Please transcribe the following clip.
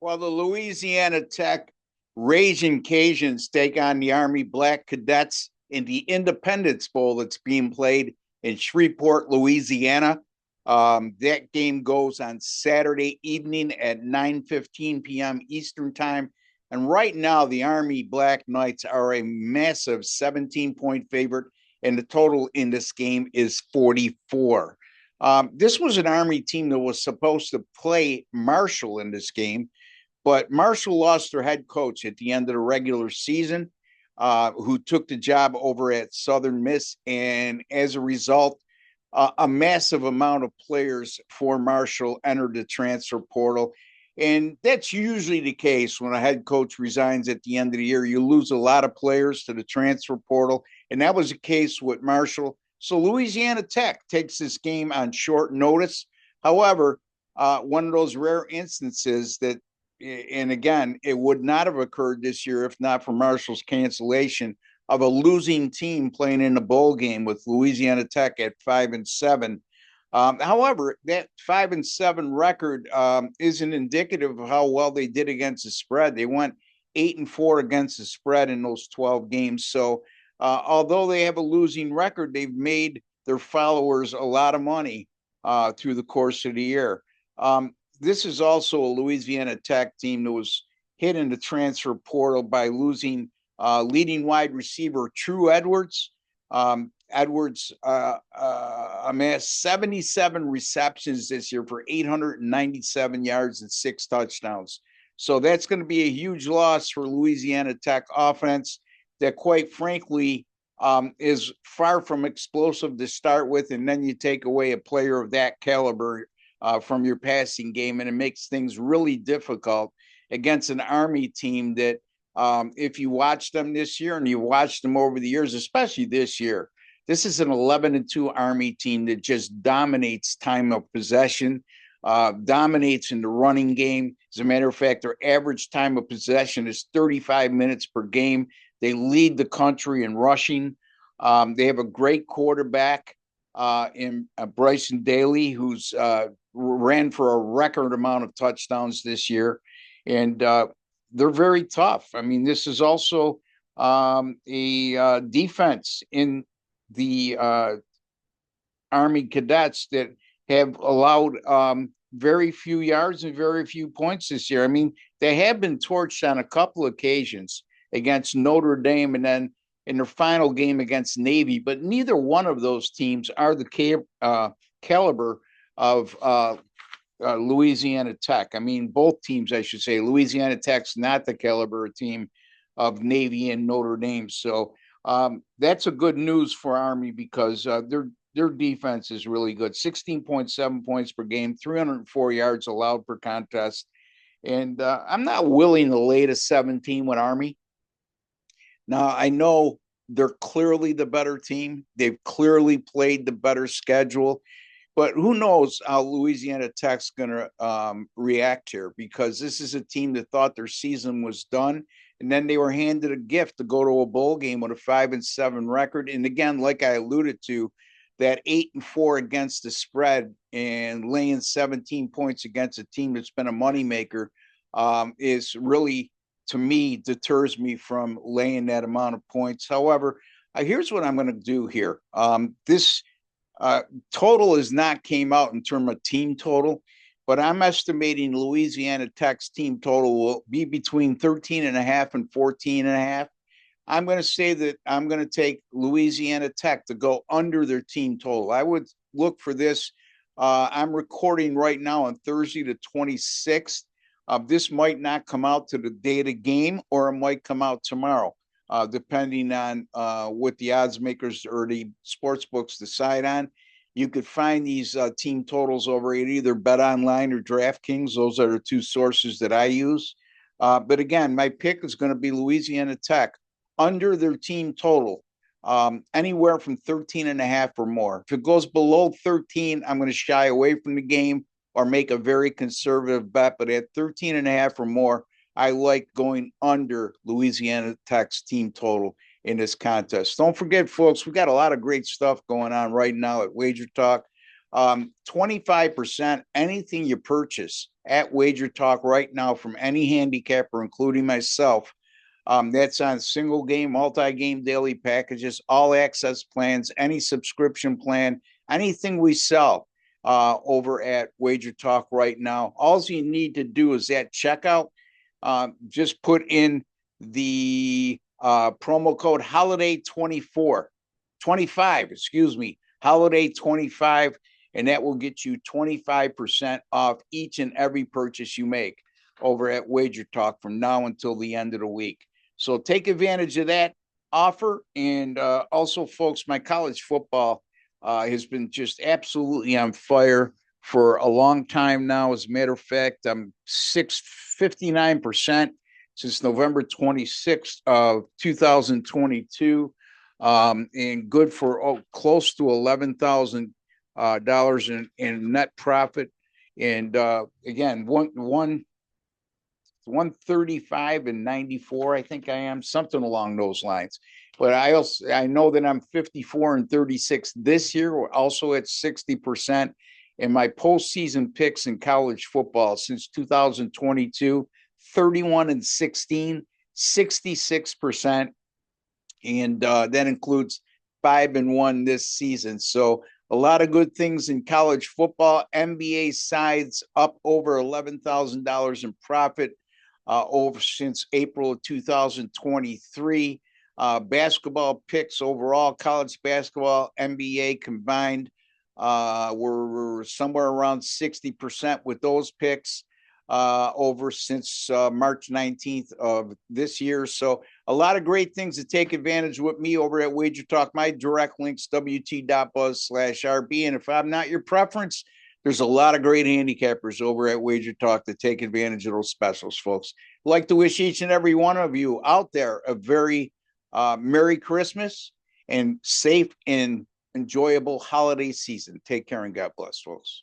Well, the Louisiana Tech Raging Cajuns take on the Army Black Cadets in the Independence Bowl that's being played in Shreveport, Louisiana. That game goes on Saturday evening at 9:15 p.m. Eastern Time. And right now, the Army Black Knights are a massive 17-point favorite, and the total in this game is 44. This was an Army team that was supposed to play Marshall in this game, but Marshall lost their head coach at the end of the regular season, who took the job over at Southern Miss. And as a result, a massive amount of players for Marshall entered the transfer portal. And that's usually the case when a head coach resigns at the end of the year. You lose a lot of players to the transfer portal. And that was the case with Marshall. So Louisiana Tech takes this game on short notice. However, one of those rare instances that, and again, it would not have occurred this year if not for Marshall's cancellation of a losing team playing in a bowl game with Louisiana Tech at 5-7. However, that 5-7 record isn't indicative of how well they did against the spread. They went 8-4 against the spread in those 12 games. So, although they have a losing record, they've made their followers a lot of money through the course of the year. This is also a Louisiana Tech team that was hit in the transfer portal by losing leading wide receiver True Edwards. Edwards amassed 77 receptions this year for 897 yards and 6 touchdowns. So that's going to be a huge loss for Louisiana Tech offense that, quite frankly, is far from explosive to start with. And then you take away a player of that caliber from your passing game, and it makes things really difficult against an Army team that, if you watch them this year and you watch them over the years, especially this year, this is an 11-2 Army team that just dominates time of possession, dominates in the running game. As a matter of fact, their average time of possession is 35 minutes per game. They lead the country in rushing. They have a great quarterback in Bryson Daly, who's ran for a record amount of touchdowns this year. And they're very tough. I mean, this is also a defense in the Army cadets that have allowed very few yards and very few points this year. I mean, they have been torched on a couple of occasions against Notre Dame and then in their final game against Navy, but neither one of those teams are the caliber of Louisiana Tech. I mean, both teams, I should say. Louisiana Tech's not the caliber team of Navy and Notre Dame. So that's a good news for Army because their defense is really good. 16.7 points per game, 304 yards allowed per contest. And I'm not willing to lay to 17 with Army. Now, I know they're clearly the better team. They've clearly played the better schedule. But who knows how Louisiana Tech's going to react here, because this is a team that thought their season was done. And then they were handed a gift to go to a bowl game with a 5-7 record. And again, like I alluded to, that 8-4 against the spread and laying 17 points against a team that's been a moneymaker is really, to me, deters me from laying that amount of points. However, here's what I'm going to do here. This total has not came out in terms of team total, but I'm estimating Louisiana Tech's team total will be between 13.5 and 14.5. I'm going to say that I'm going to take Louisiana Tech to go under their team total. I would look for this. I'm recording right now on Thursday the 26th. This might not come out to the day of the game, or it might come out tomorrow, depending on what the odds makers or the sports books decide on. You could find these team totals over at either BetOnline or DraftKings. Those are the two sources that I use. But again, my pick is going to be Louisiana Tech under their team total, anywhere from 13.5 or more. If it goes below 13, I'm going to shy away from the game or make a very conservative bet. But at 13.5 or more, I like going under Louisiana Tech's team total in this contest. Don't forget, folks, we got a lot of great stuff going on right now at WagerTalk. 25%, anything you purchase at WagerTalk right now from any handicapper, including myself. That's on single game, multi-game daily packages, all access plans, any subscription plan, anything we sell over at WagerTalk right now. All you need to do is at checkout, just put in the promo code holiday 25, holiday 25, and that will get you 25% off each and every purchase you make over at WagerTalk from now until the end of the week. So take advantage of that offer. And also, folks, my college football has been just absolutely on fire for a long time now. As a matter of fact, I'm 59% since November 26th of 2022, and good for close to $11,000 in net profit. And again, 135 and 94, I think I am, something along those lines. But I know that I'm 54 and 36 this year. We're also at 60%. And my postseason picks in college football since 2022, 31 and 16, 66%. And that includes 5-1 this season. So a lot of good things in college football. NBA sides up over $11,000 in profit over since April of 2023. Basketball picks overall, college basketball, NBA combined, we're somewhere around 60% with those picks over since March 19th of this year. So a lot of great things to take advantage with me over at WagerTalk. My direct links, wt.buzz/RB. And if I'm not your preference, there's a lot of great handicappers over at WagerTalk to take advantage of those specials, folks. I'd like to wish each and every one of you out there a very Merry Christmas and safe and enjoyable holiday season. Take care and God bless, folks.